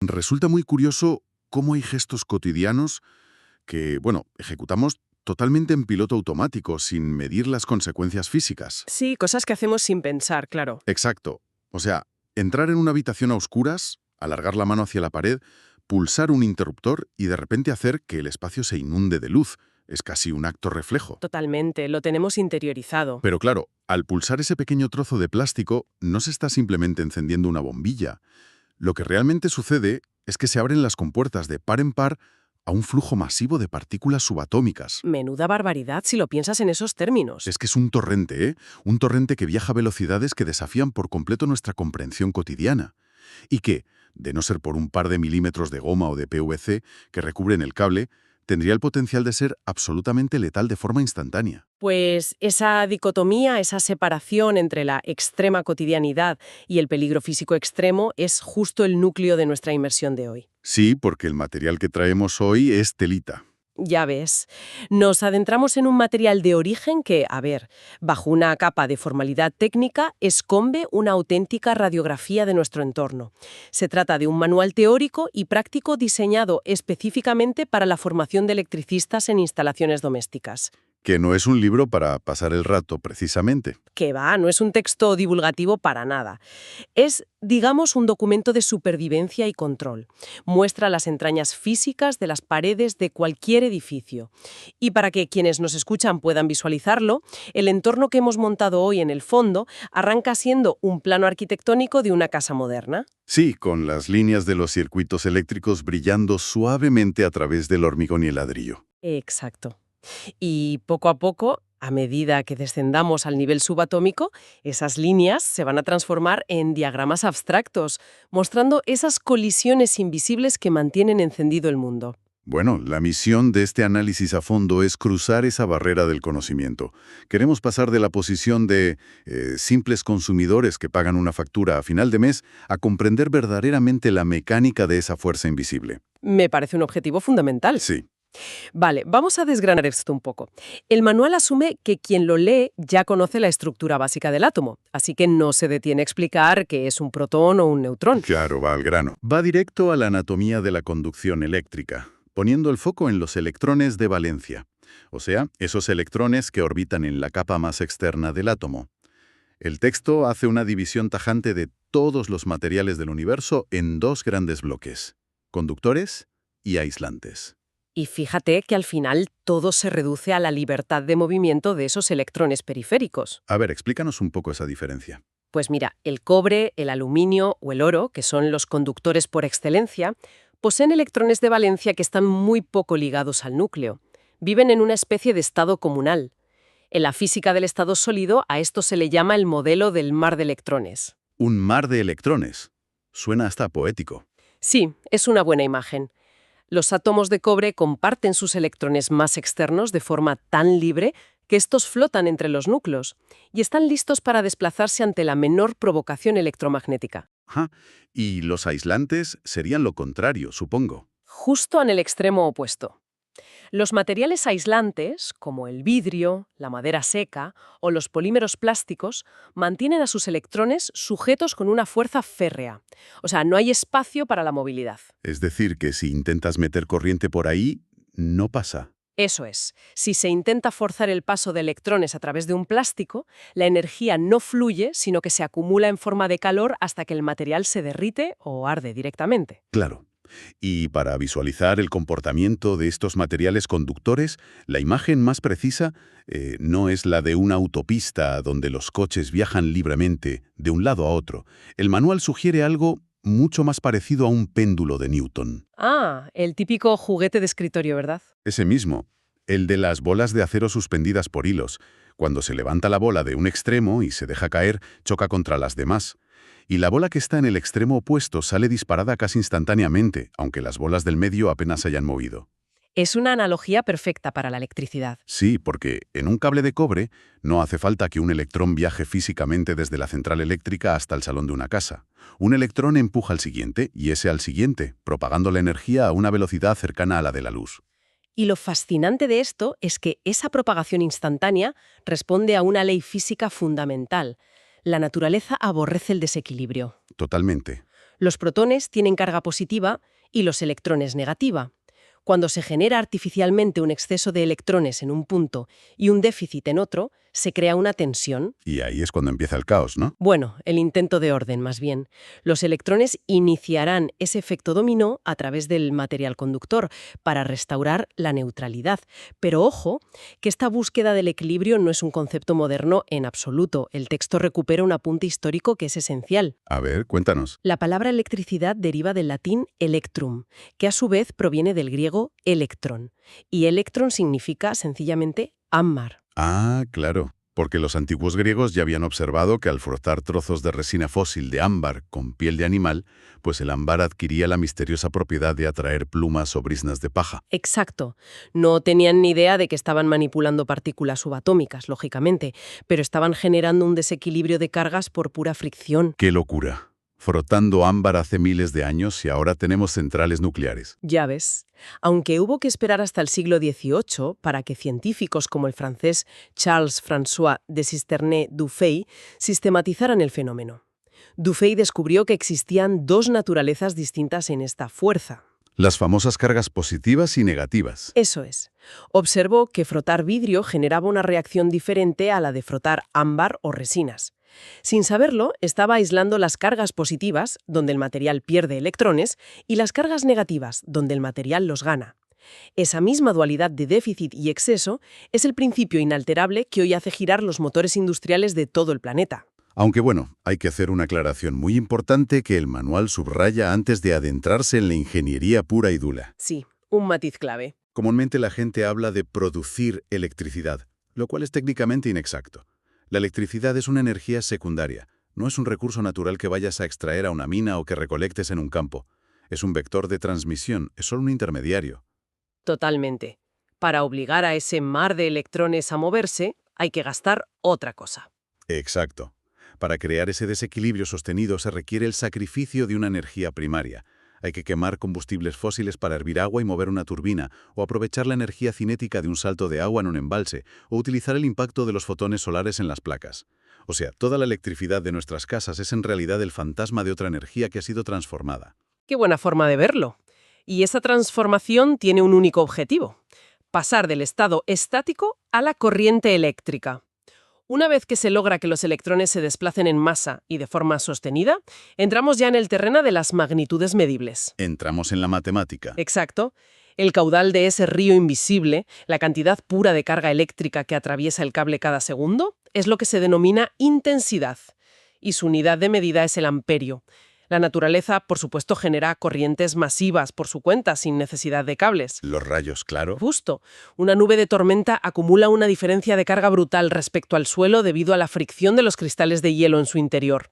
resulta muy curioso cómo hay gestos cotidianos que, bueno, ejecutamos totalmente en piloto automático, sin medir las consecuencias físicas. Sí, cosas que hacemos sin pensar, claro. Exacto. O sea, entrar en una habitación a oscuras, alargar la mano hacia la pared, pulsar un interruptor y de repente hacer que el espacio se inunde de luz. Es casi un acto reflejo. Totalmente, lo tenemos interiorizado. Pero claro, al pulsar ese pequeño trozo de plástico, no se está simplemente encendiendo una bombilla. Lo que realmente sucede es que se abren las compuertas de par en par a un flujo masivo de partículas subatómicas. Menuda barbaridad si lo piensas en esos términos. Es que es un torrente, ¿eh? Un torrente que viaja a velocidades que desafían por completo nuestra comprensión cotidiana. Y que, de no ser por un par de milímetros de goma o de PVC que recubren el cable, tendría el potencial de ser absolutamente letal de forma instantánea. Pues esa dicotomía, esa separación entre la extrema cotidianidad y el peligro físico extremo es justo el núcleo de nuestra inmersión de hoy. Sí, porque el material que traemos hoy es telita. Ya ves, nos adentramos en un material de origen que, a ver, bajo una capa de formalidad técnica, esconde una auténtica radiografía de nuestro entorno. Se trata de un manual teórico y práctico diseñado específicamente para la formación de electricistas en instalaciones domésticas. Que no es un libro para pasar el rato, precisamente. Que va, no es un texto divulgativo para nada. Es, digamos, un documento de supervivencia y control. Muestra las entrañas físicas de las paredes de cualquier edificio. Y para que quienes nos escuchan puedan visualizarlo, el entorno que hemos montado hoy en el fondo arranca siendo un plano arquitectónico de una casa moderna. Sí, con las líneas de los circuitos eléctricos brillando suavemente a través del hormigón y el ladrillo. Exacto. Y poco a poco, a medida que descendamos al nivel subatómico, esas líneas se van a transformar en diagramas abstractos, mostrando esas colisiones invisibles que mantienen encendido el mundo. Bueno, la misión de este análisis a fondo es cruzar esa barrera del conocimiento. Queremos pasar de la posición de simples consumidores que pagan una factura a final de mes a comprender verdaderamente la mecánica de esa fuerza invisible. Me parece un objetivo fundamental. Sí. Vale, vamos a desgranar esto un poco. El manual asume que quien lo lee ya conoce la estructura básica del átomo, así que no se detiene a explicar qué es un protón o un neutrón. Claro, va al grano. Va directo a la anatomía de la conducción eléctrica, poniendo el foco en los electrones de valencia, o sea, esos electrones que orbitan en la capa más externa del átomo. El texto hace una división tajante de todos los materiales del universo en dos grandes bloques: conductores y aislantes. Y fíjate que al final todo se reduce a la libertad de movimiento de esos electrones periféricos. A ver, explícanos un poco esa diferencia. Pues mira, el cobre, el aluminio o el oro, que son los conductores por excelencia, poseen electrones de valencia que están muy poco ligados al núcleo. Viven en una especie de estado comunal. En la física del estado sólido a esto se le llama el modelo del mar de electrones. Un mar de electrones. Suena hasta poético. Sí, es una buena imagen. Los átomos de cobre comparten sus electrones más externos de forma tan libre que estos flotan entre los núcleos y están listos para desplazarse ante la menor provocación electromagnética. Ajá. Y los aislantes serían lo contrario, supongo. Justo en el extremo opuesto. Los materiales aislantes, como el vidrio, la madera seca o los polímeros plásticos, mantienen a sus electrones sujetos con una fuerza férrea. O sea, no hay espacio para la movilidad. Es decir, que si intentas meter corriente por ahí, no pasa. Eso es. Si se intenta forzar el paso de electrones a través de un plástico, la energía no fluye, sino que se acumula en forma de calor hasta que el material se derrite o arde directamente. Claro. Y para visualizar el comportamiento de estos materiales conductores, la imagen más precisa no es la de una autopista donde los coches viajan libremente de un lado a otro. El manual sugiere algo mucho más parecido a un péndulo de Newton. Ah, el típico juguete de escritorio, ¿verdad? Ese mismo, el de las bolas de acero suspendidas por hilos. Cuando se levanta la bola de un extremo y se deja caer, choca contra las demás. Y la bola que está en el extremo opuesto sale disparada casi instantáneamente, aunque las bolas del medio apenas se hayan movido. Es una analogía perfecta para la electricidad. Sí, porque en un cable de cobre no hace falta que un electrón viaje físicamente desde la central eléctrica hasta el salón de una casa. Un electrón empuja al siguiente y ese al siguiente, propagando la energía a una velocidad cercana a la de la luz. Y lo fascinante de esto es que esa propagación instantánea responde a una ley física fundamental. La naturaleza aborrece el desequilibrio. Totalmente. Los protones tienen carga positiva y los electrones negativa. Cuando se genera artificialmente un exceso de electrones en un punto y un déficit en otro, se crea una tensión. Y ahí es cuando empieza el caos, ¿no? Bueno, el intento de orden, más bien. Los electrones iniciarán ese efecto dominó a través del material conductor para restaurar la neutralidad. Pero ojo, que esta búsqueda del equilibrio no es un concepto moderno en absoluto. El texto recupera un apunte histórico que es esencial. A ver, cuéntanos. La palabra electricidad deriva del latín electrum, que a su vez proviene del griego electron. Y electron significa sencillamente ámbar. Ah, claro, porque los antiguos griegos ya habían observado que al frotar trozos de resina fósil de ámbar con piel de animal, pues el ámbar adquiría la misteriosa propiedad de atraer plumas o briznas de paja. Exacto. No tenían ni idea de que estaban manipulando partículas subatómicas, lógicamente, pero estaban generando un desequilibrio de cargas por pura fricción. ¡Qué locura! Frotando ámbar hace miles de años y ahora tenemos centrales nucleares. Ya ves. Aunque hubo que esperar hasta el siglo XVIII para que científicos como el francés Charles-François de Cisterney-Dufay sistematizaran el fenómeno. Dufay descubrió que existían dos naturalezas distintas en esta fuerza. Las famosas cargas positivas y negativas. Eso es. Observó que frotar vidrio generaba una reacción diferente a la de frotar ámbar o resinas. Sin saberlo, estaba aislando las cargas positivas, donde el material pierde electrones, y las cargas negativas, donde el material los gana. Esa misma dualidad de déficit y exceso es el principio inalterable que hoy hace girar los motores industriales de todo el planeta. Aunque bueno, hay que hacer una aclaración muy importante que el manual subraya antes de adentrarse en la ingeniería pura y dura. Sí, un matiz clave. Comúnmente la gente habla de producir electricidad, lo cual es técnicamente inexacto. La electricidad es una energía secundaria, no es un recurso natural que vayas a extraer a una mina o que recolectes en un campo. Es un vector de transmisión, es solo un intermediario. Totalmente. Para obligar a ese mar de electrones a moverse, hay que gastar otra cosa. Exacto. Para crear ese desequilibrio sostenido se requiere el sacrificio de una energía primaria. Hay que quemar combustibles fósiles para hervir agua y mover una turbina, o aprovechar la energía cinética de un salto de agua en un embalse, o utilizar el impacto de los fotones solares en las placas. O sea, toda la electricidad de nuestras casas es en realidad el fantasma de otra energía que ha sido transformada. Qué buena forma de verlo. Y esa transformación tiene un único objetivo: pasar del estado estático a la corriente eléctrica. Una vez que se logra que los electrones se desplacen en masa y de forma sostenida, entramos ya en el terreno de las magnitudes medibles. Entramos en la matemática. Exacto. El caudal de ese río invisible, la cantidad pura de carga eléctrica que atraviesa el cable cada segundo, es lo que se denomina intensidad. Y su unidad de medida es el amperio. La naturaleza, por supuesto, genera corrientes masivas por su cuenta, sin necesidad de cables. Los rayos, claro. Justo. Una nube de tormenta acumula una diferencia de carga brutal respecto al suelo debido a la fricción de los cristales de hielo en su interior.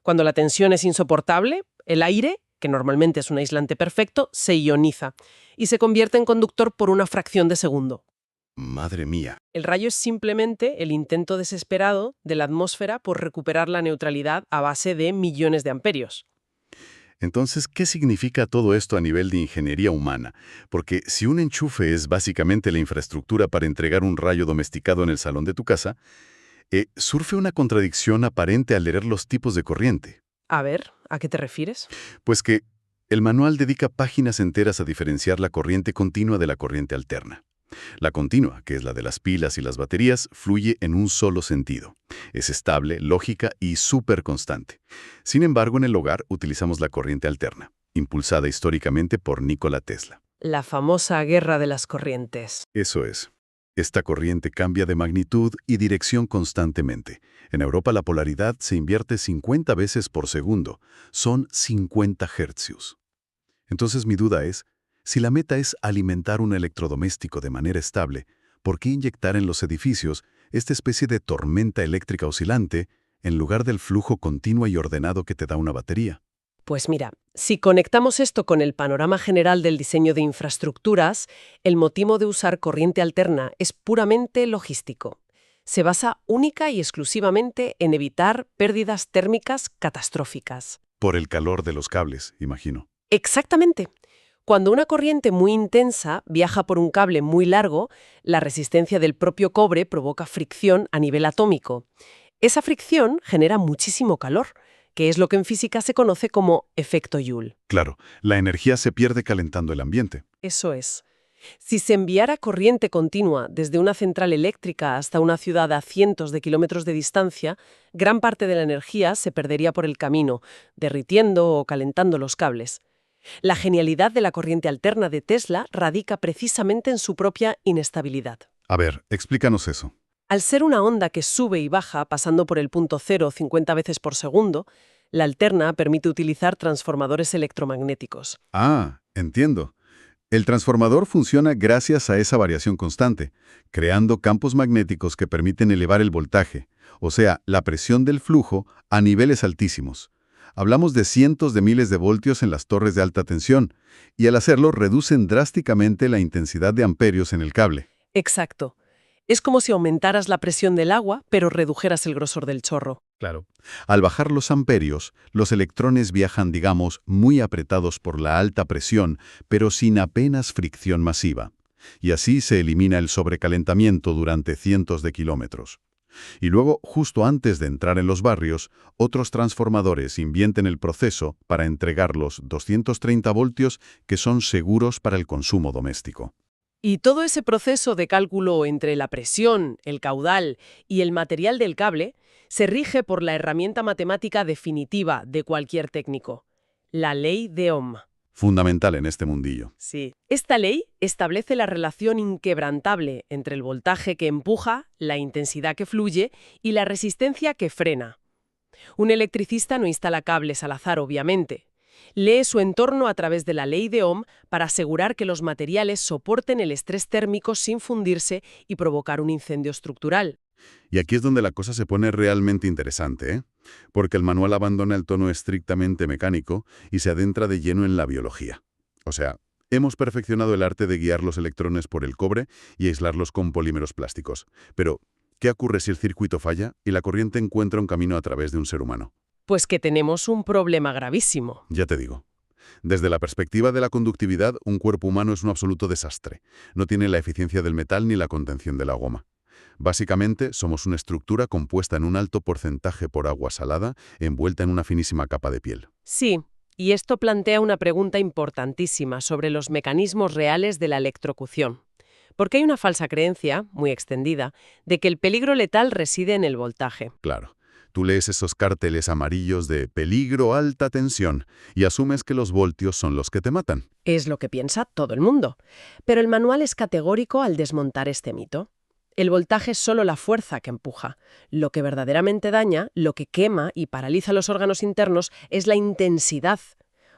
Cuando la tensión es insoportable, el aire, que normalmente es un aislante perfecto, se ioniza y se convierte en conductor por una fracción de segundo. Madre mía. El rayo es simplemente el intento desesperado de la atmósfera por recuperar la neutralidad a base de millones de amperios. Entonces, ¿qué significa todo esto a nivel de ingeniería humana? Porque si un enchufe es básicamente la infraestructura para entregar un rayo domesticado en el salón de tu casa, surge una contradicción aparente al leer los tipos de corriente. A ver, ¿a qué te refieres? Pues que el manual dedica páginas enteras a diferenciar la corriente continua de la corriente alterna. La continua, que es la de las pilas y las baterías, fluye en un solo sentido. Es estable, lógica y súper constante. Sin embargo, en el hogar utilizamos la corriente alterna, impulsada históricamente por Nikola Tesla. La famosa guerra de las corrientes. Eso es. Esta corriente cambia de magnitud y dirección constantemente. En Europa la polaridad se invierte 50 veces por segundo. Son 50 hercios. Entonces mi duda es, si la meta es alimentar un electrodoméstico de manera estable, ¿por qué inyectar en los edificios esta especie de tormenta eléctrica oscilante en lugar del flujo continuo y ordenado que te da una batería? Pues mira, si conectamos esto con el panorama general del diseño de infraestructuras, el motivo de usar corriente alterna es puramente logístico. Se basa única y exclusivamente en evitar pérdidas térmicas catastróficas. Por el calor de los cables, imagino. Exactamente. Cuando una corriente muy intensa viaja por un cable muy largo, la resistencia del propio cobre provoca fricción a nivel atómico. Esa fricción genera muchísimo calor que es lo que en física se conoce como efecto Joule. Claro, la energía se pierde calentando el ambiente. Eso es. Si se enviara corriente continua desde una central eléctrica hasta una ciudad a cientos de kilómetros de distancia, gran parte de la energía se perdería por el camino, derritiendo o calentando los cables. La genialidad de la corriente alterna de Tesla radica precisamente en su propia inestabilidad. A ver, explícanos eso. Al ser una onda que sube y baja pasando por el punto cero 50 veces por segundo, la alterna permite utilizar transformadores electromagnéticos. Ah, entiendo. El transformador funciona gracias a esa variación constante, creando campos magnéticos que permiten elevar el voltaje, o sea, la presión del flujo, a niveles altísimos. Hablamos de cientos de miles de voltios en las torres de alta tensión, y al hacerlo reducen drásticamente la intensidad de amperios en el cable. Exacto. Es como si aumentaras la presión del agua, pero redujeras el grosor del chorro. Claro. Al bajar los amperios, los electrones viajan, digamos, muy apretados por la alta presión, pero sin apenas fricción masiva. Y así se elimina el sobrecalentamiento durante cientos de kilómetros. Y luego, justo antes de entrar en los barrios, otros transformadores invierten el proceso para entregar los 230 voltios que son seguros para el consumo doméstico. Y todo ese proceso de cálculo entre la presión, el caudal y el material del cable se rige por la herramienta matemática definitiva de cualquier técnico, la ley de Ohm. Fundamental en este mundillo. Sí. Esta ley establece la relación inquebrantable entre el voltaje que empuja, la intensidad que fluye y la resistencia que frena. Un electricista no instala cables al azar, obviamente. Lee su entorno a través de la ley de Ohm para asegurar que los materiales soporten el estrés térmico sin fundirse y provocar un incendio estructural. Y aquí es donde la cosa se pone realmente interesante, ¿eh? Porque el manual abandona el tono estrictamente mecánico y se adentra de lleno en la biología. O sea, hemos perfeccionado el arte de guiar los electrones por el cobre y aislarlos con polímeros plásticos. Pero, ¿qué ocurre si el circuito falla y la corriente encuentra un camino a través de un ser humano? Pues que tenemos un problema gravísimo. Ya te digo. Desde la perspectiva de la conductividad, un cuerpo humano es un absoluto desastre. No tiene la eficiencia del metal ni la contención de la goma. Básicamente, somos una estructura compuesta en un alto porcentaje por agua salada, envuelta en una finísima capa de piel. Sí, y esto plantea una pregunta importantísima sobre los mecanismos reales de la electrocución. Porque hay una falsa creencia, muy extendida, de que el peligro letal reside en el voltaje. Claro. Tú lees esos carteles amarillos de peligro alta tensión y asumes que los voltios son los que te matan. Es lo que piensa todo el mundo. Pero el manual es categórico al desmontar este mito. El voltaje es solo la fuerza que empuja. Lo que verdaderamente daña, lo que quema y paraliza los órganos internos es la intensidad.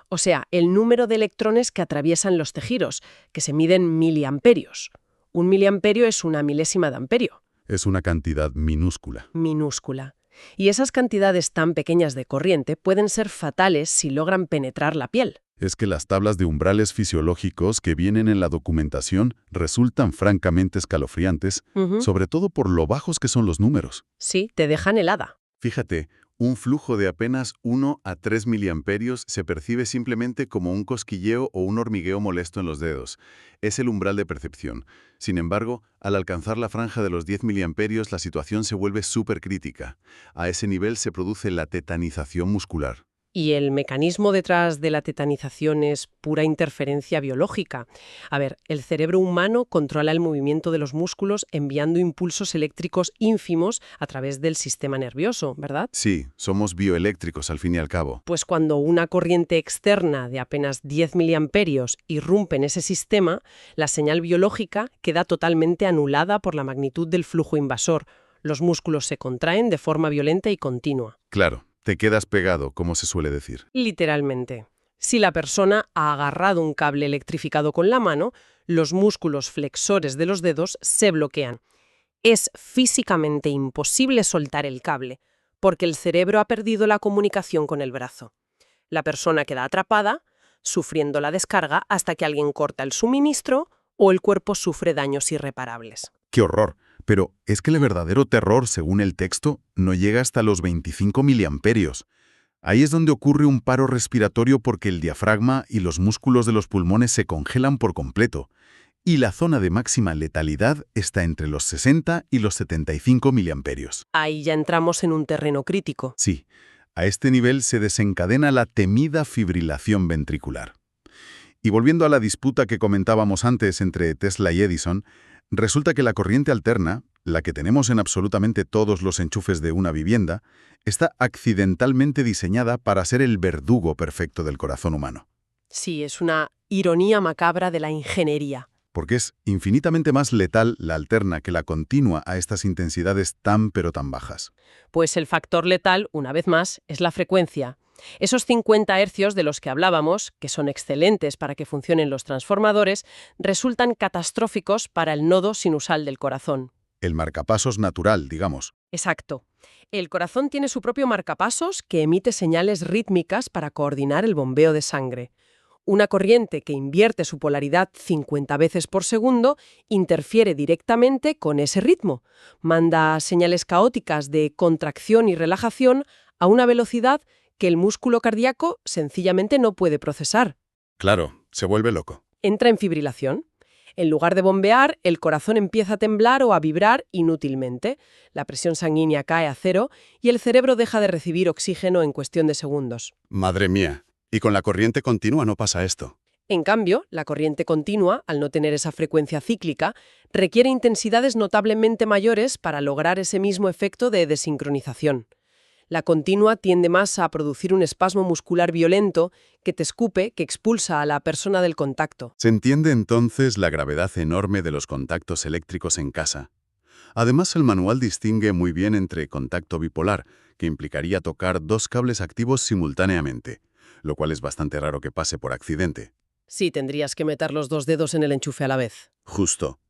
O sea, el número de electrones que atraviesan los tejidos, que se miden miliamperios. Un miliamperio es una milésima de amperio. Es una cantidad minúscula. Minúscula. Y esas cantidades tan pequeñas de corriente pueden ser fatales si logran penetrar la piel. Es que las tablas de umbrales fisiológicos que vienen en la documentación resultan francamente escalofriantes, sobre todo por lo bajos que son los números. Sí, te dejan helada. Fíjate, un flujo de apenas 1 a 3 miliamperios se percibe simplemente como un cosquilleo o un hormigueo molesto en los dedos. Es el umbral de percepción. Sin embargo, al alcanzar la franja de los 10 miliamperios, la situación se vuelve súper crítica. A ese nivel se produce la tetanización muscular. Y el mecanismo detrás de la tetanización es pura interferencia biológica. A ver, el cerebro humano controla el movimiento de los músculos enviando impulsos eléctricos ínfimos a través del sistema nervioso, ¿verdad? Sí, somos bioeléctricos al fin y al cabo. Pues cuando una corriente externa de apenas 10 miliamperios irrumpe en ese sistema, la señal biológica queda totalmente anulada por la magnitud del flujo invasor. Los músculos se contraen de forma violenta y continua. Claro. Te quedas pegado, como se suele decir. Literalmente. Si la persona ha agarrado un cable electrificado con la mano, los músculos flexores de los dedos se bloquean. Es físicamente imposible soltar el cable, porque el cerebro ha perdido la comunicación con el brazo. La persona queda atrapada, sufriendo la descarga hasta que alguien corta el suministro o el cuerpo sufre daños irreparables. ¡Qué horror! Pero es que el verdadero terror, según el texto, no llega hasta los 25 miliamperios. Ahí es donde ocurre un paro respiratorio porque el diafragma y los músculos de los pulmones se congelan por completo. Y la zona de máxima letalidad está entre los 60 y los 75 miliamperios. Ahí ya entramos en un terreno crítico. Sí. A este nivel se desencadena la temida fibrilación ventricular. Y volviendo a la disputa que comentábamos antes entre Tesla y Edison, resulta que la corriente alterna, la que tenemos en absolutamente todos los enchufes de una vivienda, está accidentalmente diseñada para ser el verdugo perfecto del corazón humano. Sí, es una ironía macabra de la ingeniería. Porque es infinitamente más letal la alterna que la continua a estas intensidades tan pero tan bajas. Pues el factor letal, una vez más, es la frecuencia. Esos 50 hercios de los que hablábamos, que son excelentes para que funcionen los transformadores, resultan catastróficos para el nodo sinusal del corazón. El marcapasos natural, digamos. Exacto. El corazón tiene su propio marcapasos que emite señales rítmicas para coordinar el bombeo de sangre. Una corriente que invierte su polaridad 50 veces por segundo interfiere directamente con ese ritmo. Manda señales caóticas de contracción y relajación a una velocidad que el músculo cardíaco sencillamente no puede procesar. Claro, se vuelve loco. Entra en fibrilación. En lugar de bombear, el corazón empieza a temblar o a vibrar inútilmente. La presión sanguínea cae a cero y el cerebro deja de recibir oxígeno en cuestión de segundos. Madre mía. Y con la corriente continua no pasa esto. En cambio, la corriente continua, al no tener esa frecuencia cíclica, requiere intensidades notablemente mayores para lograr ese mismo efecto de desincronización. La continua tiende más a producir un espasmo muscular violento que te escupe, que expulsa a la persona del contacto. Se entiende entonces la gravedad enorme de los contactos eléctricos en casa. Además, el manual distingue muy bien entre contacto bipolar, que implicaría tocar dos cables activos simultáneamente, lo cual es bastante raro que pase por accidente. Sí, tendrías que meter los dos dedos en el enchufe a la vez. Justo.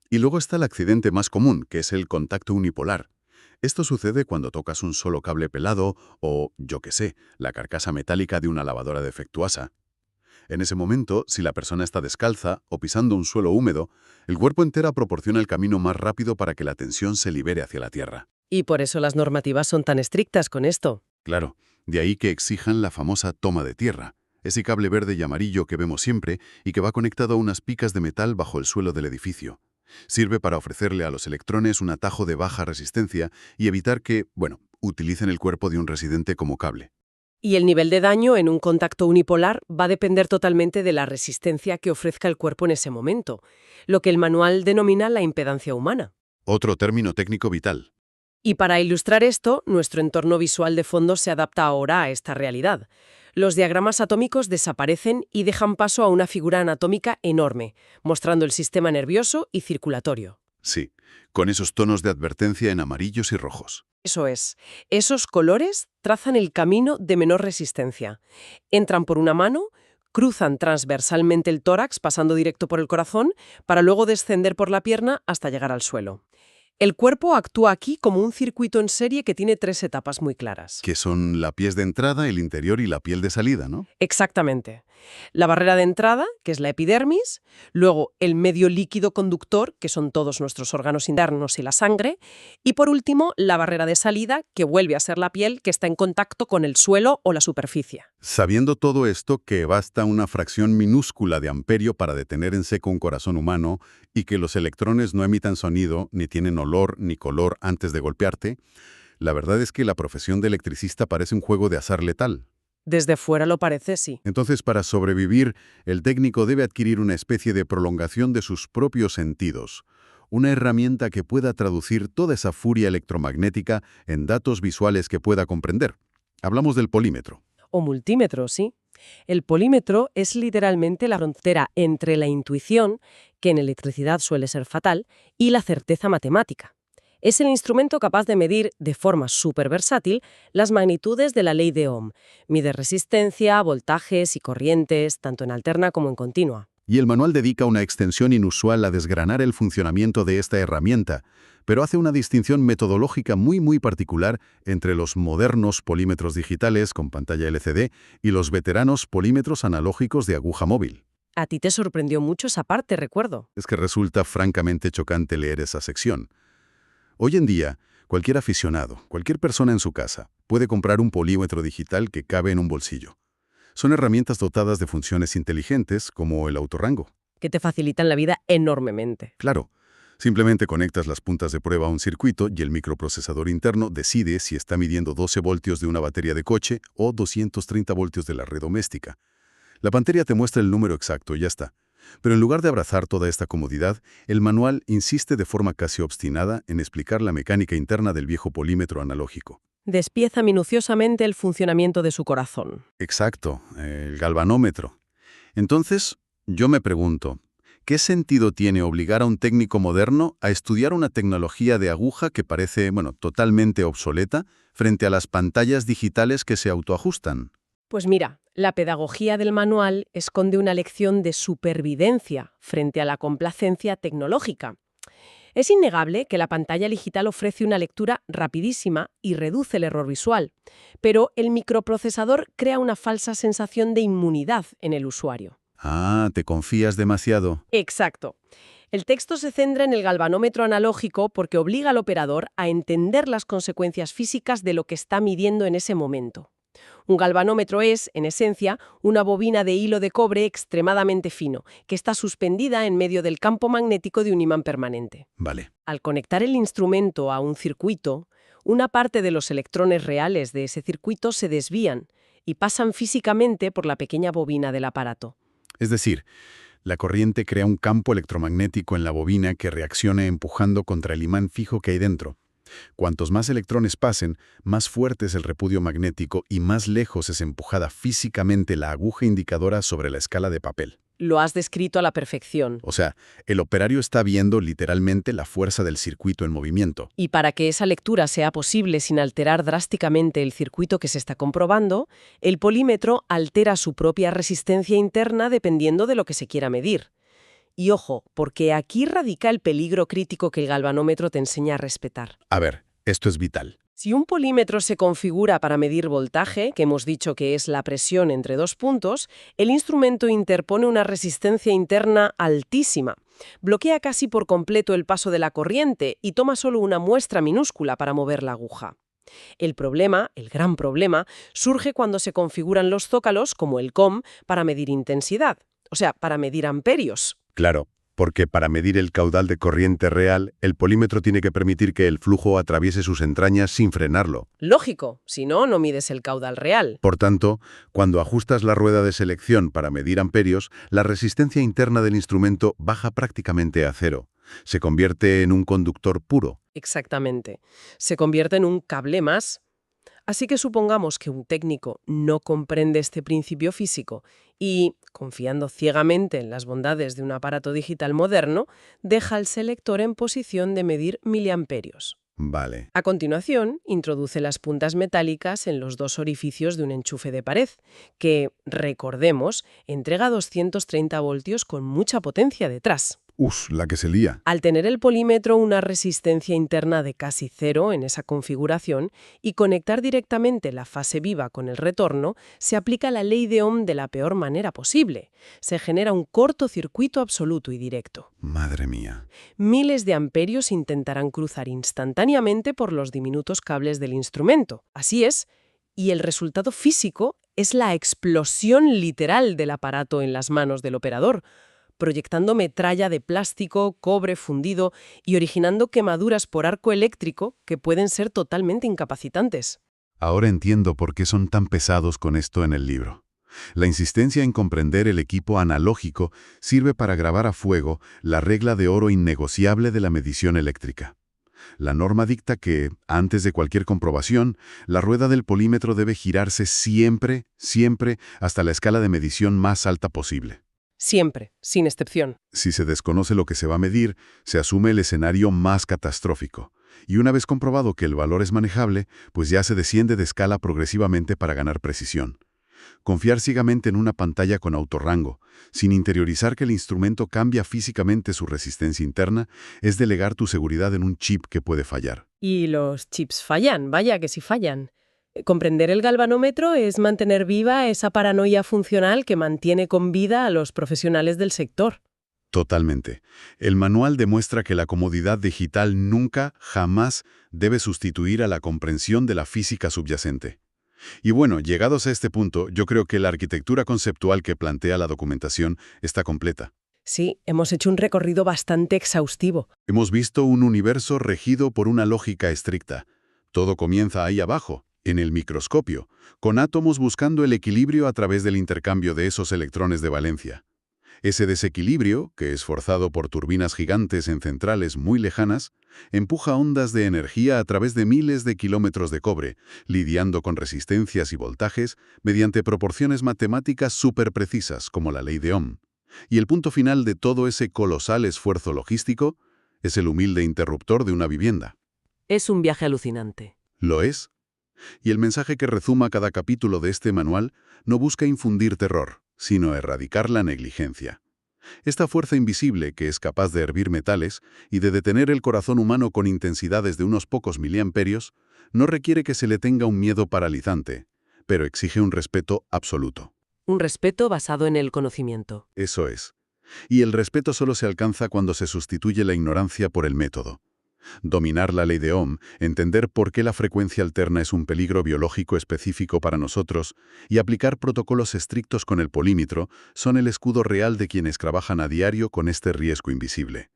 Y luego está el accidente más común, que es el contacto unipolar. Esto sucede cuando tocas un solo cable pelado o, yo qué sé, la carcasa metálica de una lavadora defectuosa. En ese momento, si la persona está descalza o pisando un suelo húmedo, el cuerpo entero proporciona el camino más rápido para que la tensión se libere hacia la tierra. Y por eso las normativas son tan estrictas con esto. Claro, de ahí que exijan la famosa toma de tierra, ese cable verde y amarillo que vemos siempre y que va conectado a unas picas de metal bajo el suelo del edificio. Sirve para ofrecerle a los electrones un atajo de baja resistencia y evitar que, utilicen el cuerpo de un residente como cable. Y el nivel de daño en un contacto unipolar va a depender totalmente de la resistencia que ofrezca el cuerpo en ese momento, lo que el manual denomina la impedancia humana. Otro término técnico vital. Y para ilustrar esto, nuestro entorno visual de fondo se adapta ahora a esta realidad. Los diagramas atómicos desaparecen y dejan paso a una figura anatómica enorme, mostrando el sistema nervioso y circulatorio. Sí, con esos tonos de advertencia en amarillos y rojos. Eso es. Esos colores trazan el camino de menor resistencia. Entran por una mano, cruzan transversalmente el tórax pasando directo por el corazón, para luego descender por la pierna hasta llegar al suelo. El cuerpo actúa aquí como un circuito en serie que tiene 3 etapas muy claras. Que son la piel de entrada, el interior y la piel de salida, ¿no? Exactamente. La barrera de entrada, que es la epidermis, luego el medio líquido conductor, que son todos nuestros órganos internos y la sangre, y por último la barrera de salida, que vuelve a ser la piel que está en contacto con el suelo o la superficie. Sabiendo todo esto, que basta una fracción minúscula de amperio para detener en seco un corazón humano y que los electrones no emitan sonido, ni tienen olor ni color antes de golpearte, la verdad es que la profesión de electricista parece un juego de azar letal. Desde fuera lo parece, sí. Entonces, para sobrevivir, el técnico debe adquirir una especie de prolongación de sus propios sentidos, una herramienta que pueda traducir toda esa furia electromagnética en datos visuales que pueda comprender. Hablamos del polímetro. O multímetro, sí. El polímetro es literalmente la frontera entre la intuición, que en electricidad suele ser fatal, y la certeza matemática. Es el instrumento capaz de medir, de forma súper versátil, las magnitudes de la ley de Ohm. Mide resistencia, voltajes y corrientes, tanto en alterna como en continua. Y el manual dedica una extensión inusual a desgranar el funcionamiento de esta herramienta, pero hace una distinción metodológica muy particular entre los modernos polímetros digitales con pantalla LCD y los veteranos polímetros analógicos de aguja móvil. A ti te sorprendió mucho esa parte, recuerdo. Es que resulta francamente chocante leer esa sección. Hoy en día, cualquier aficionado, cualquier persona en su casa, puede comprar un polímetro digital que cabe en un bolsillo. Son herramientas dotadas de funciones inteligentes como el autorrango. Que te facilitan la vida enormemente. Claro, Simplemente conectas las puntas de prueba a un circuito y el microprocesador interno decide si está midiendo 12 voltios de una batería de coche o 230 voltios de la red doméstica. La pantalla te muestra el número exacto y ya está. Pero en lugar de abrazar toda esta comodidad, el manual insiste de forma casi obstinada en explicar la mecánica interna del viejo polímetro analógico. Despieza minuciosamente el funcionamiento de su corazón. Exacto, el galvanómetro. Entonces, yo me pregunto, ¿qué sentido tiene obligar a un técnico moderno a estudiar una tecnología de aguja que parece, totalmente obsoleta frente a las pantallas digitales que se autoajustan? Pues mira, la pedagogía del manual esconde una lección de supervivencia frente a la complacencia tecnológica. Es innegable que la pantalla digital ofrece una lectura rapidísima y reduce el error visual, pero el microprocesador crea una falsa sensación de inmunidad en el usuario. Ah, te confías demasiado. Exacto. El texto se centra en el galvanómetro analógico porque obliga al operador a entender las consecuencias físicas de lo que está midiendo en ese momento. Un galvanómetro es, en esencia, una bobina de hilo de cobre extremadamente fino, que está suspendida en medio del campo magnético de un imán permanente. Vale. Al conectar el instrumento a un circuito, una parte de los electrones reales de ese circuito se desvían y pasan físicamente por la pequeña bobina del aparato. Es decir, la corriente crea un campo electromagnético en la bobina que reacciona empujando contra el imán fijo que hay dentro. Cuantos más electrones pasen, más fuerte es el repudio magnético y más lejos es empujada físicamente la aguja indicadora sobre la escala de papel. Lo has descrito a la perfección. O sea, el operario está viendo literalmente la fuerza del circuito en movimiento. Y para que esa lectura sea posible sin alterar drásticamente el circuito que se está comprobando, el polímetro altera su propia resistencia interna dependiendo de lo que se quiera medir. Y ojo, porque aquí radica el peligro crítico que el galvanómetro te enseña a respetar. A ver, esto es vital. Si un polímetro se configura para medir voltaje, que hemos dicho que es la presión entre dos puntos, el instrumento interpone una resistencia interna altísima. Bloquea casi por completo el paso de la corriente y toma solo una muestra minúscula para mover la aguja. El problema, el gran problema, surge cuando se configuran los zócalos, como el COM, para medir intensidad, o sea, para medir amperios. Claro, porque para medir el caudal de corriente real, el polímetro tiene que permitir que el flujo atraviese sus entrañas sin frenarlo. Lógico, si no, no mides el caudal real. Por tanto, cuando ajustas la rueda de selección para medir amperios, la resistencia interna del instrumento baja prácticamente a cero. Se convierte en un conductor puro. Exactamente. Se convierte en un cable más. Así que supongamos que un técnico no comprende este principio físico y, confiando ciegamente en las bondades de un aparato digital moderno, deja el selector en posición de medir miliamperios. Vale. A continuación, introduce las puntas metálicas en los dos orificios de un enchufe de pared, que, recordemos, entrega 230 voltios con mucha potencia detrás. La que se lía. Al tener el polímetro una resistencia interna de casi cero en esa configuración y conectar directamente la fase viva con el retorno, se aplica la ley de Ohm de la peor manera posible. Se genera un cortocircuito absoluto y directo. Madre mía. Miles de amperios intentarán cruzar instantáneamente por los diminutos cables del instrumento. Así es, y el resultado físico es la explosión literal del aparato en las manos del operador, proyectando metralla de plástico, cobre fundido y originando quemaduras por arco eléctrico que pueden ser totalmente incapacitantes. Ahora entiendo por qué son tan pesados con esto en el libro. La insistencia en comprender el equipo analógico sirve para grabar a fuego la regla de oro innegociable de la medición eléctrica. La norma dicta que, antes de cualquier comprobación, la rueda del polímetro debe girarse siempre, hasta la escala de medición más alta posible. Siempre, sin excepción. Si se desconoce lo que se va a medir, se asume el escenario más catastrófico. Y una vez comprobado que el valor es manejable, pues ya se desciende de escala progresivamente para ganar precisión. Confiar ciegamente en una pantalla con autorrango, sin interiorizar que el instrumento cambia físicamente su resistencia interna, es delegar tu seguridad en un chip que puede fallar. Y los chips fallan, vaya que sí fallan. Comprender el galvanómetro es mantener viva esa paranoia funcional que mantiene con vida a los profesionales del sector. Totalmente. El manual demuestra que la comodidad digital nunca, jamás, debe sustituir a la comprensión de la física subyacente. Y bueno, llegados a este punto, yo creo que la arquitectura conceptual que plantea la documentación está completa. Sí, hemos hecho un recorrido bastante exhaustivo. Hemos visto un universo regido por una lógica estricta. Todo comienza ahí abajo, en el microscopio, con átomos buscando el equilibrio a través del intercambio de esos electrones de valencia. Ese desequilibrio, que es forzado por turbinas gigantes en centrales muy lejanas, empuja ondas de energía a través de miles de kilómetros de cobre, lidiando con resistencias y voltajes mediante proporciones matemáticas superprecisas como la ley de Ohm. Y el punto final de todo ese colosal esfuerzo logístico es el humilde interruptor de una vivienda. Es un viaje alucinante. Lo es. Y el mensaje que rezuma cada capítulo de este manual no busca infundir terror, sino erradicar la negligencia. Esta fuerza invisible que es capaz de hervir metales y de detener el corazón humano con intensidades de unos pocos miliamperios, no requiere que se le tenga un miedo paralizante, pero exige un respeto absoluto. Un respeto basado en el conocimiento. Eso es. Y el respeto solo se alcanza cuando se sustituye la ignorancia por el método. Dominar la ley de Ohm, entender por qué la frecuencia alterna es un peligro biológico específico para nosotros y aplicar protocolos estrictos con el polímetro son el escudo real de quienes trabajan a diario con este riesgo invisible.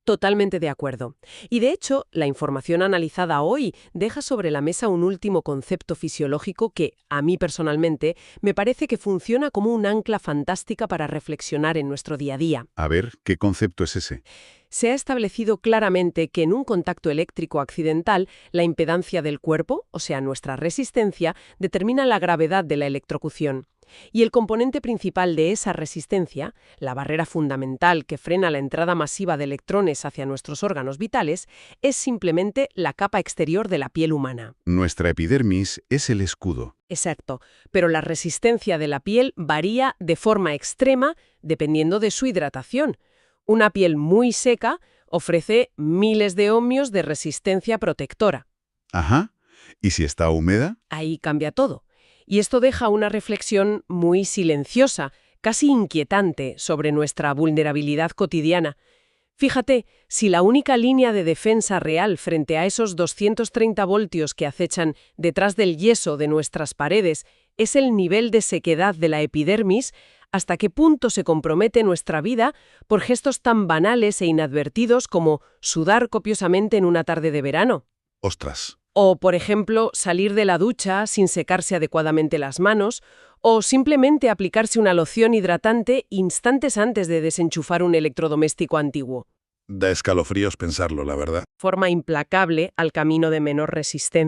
Totalmente de acuerdo. Y de hecho, la información analizada hoy deja sobre la mesa un último concepto fisiológico que, a mí personalmente, me parece que funciona como un ancla fantástica para reflexionar en nuestro día a día. A ver, ¿qué concepto es ese? Se ha establecido claramente que en un contacto eléctrico accidental, la impedancia del cuerpo, o sea, nuestra resistencia, determina la gravedad de la electrocución. Y el componente principal de esa resistencia, la barrera fundamental que frena la entrada masiva de electrones hacia nuestros órganos vitales, es simplemente la capa exterior de la piel humana. Nuestra epidermis es el escudo. Exacto, pero la resistencia de la piel varía de forma extrema dependiendo de su hidratación. Una piel muy seca ofrece miles de ohmios de resistencia protectora. Ajá. ¿Y si está húmeda? Ahí cambia todo. Y esto deja una reflexión muy silenciosa, casi inquietante, sobre nuestra vulnerabilidad cotidiana. Fíjate, si la única línea de defensa real frente a esos 230 voltios que acechan detrás del yeso de nuestras paredes es el nivel de sequedad de la epidermis, ¿hasta qué punto se compromete nuestra vida por gestos tan banales e inadvertidos como sudar copiosamente en una tarde de verano? ¡Ostras! O, por ejemplo, salir de la ducha sin secarse adecuadamente las manos, o simplemente aplicarse una loción hidratante instantes antes de desenchufar un electrodoméstico antiguo. Da escalofríos pensarlo, la verdad. Forma implacable al camino de menor resistencia.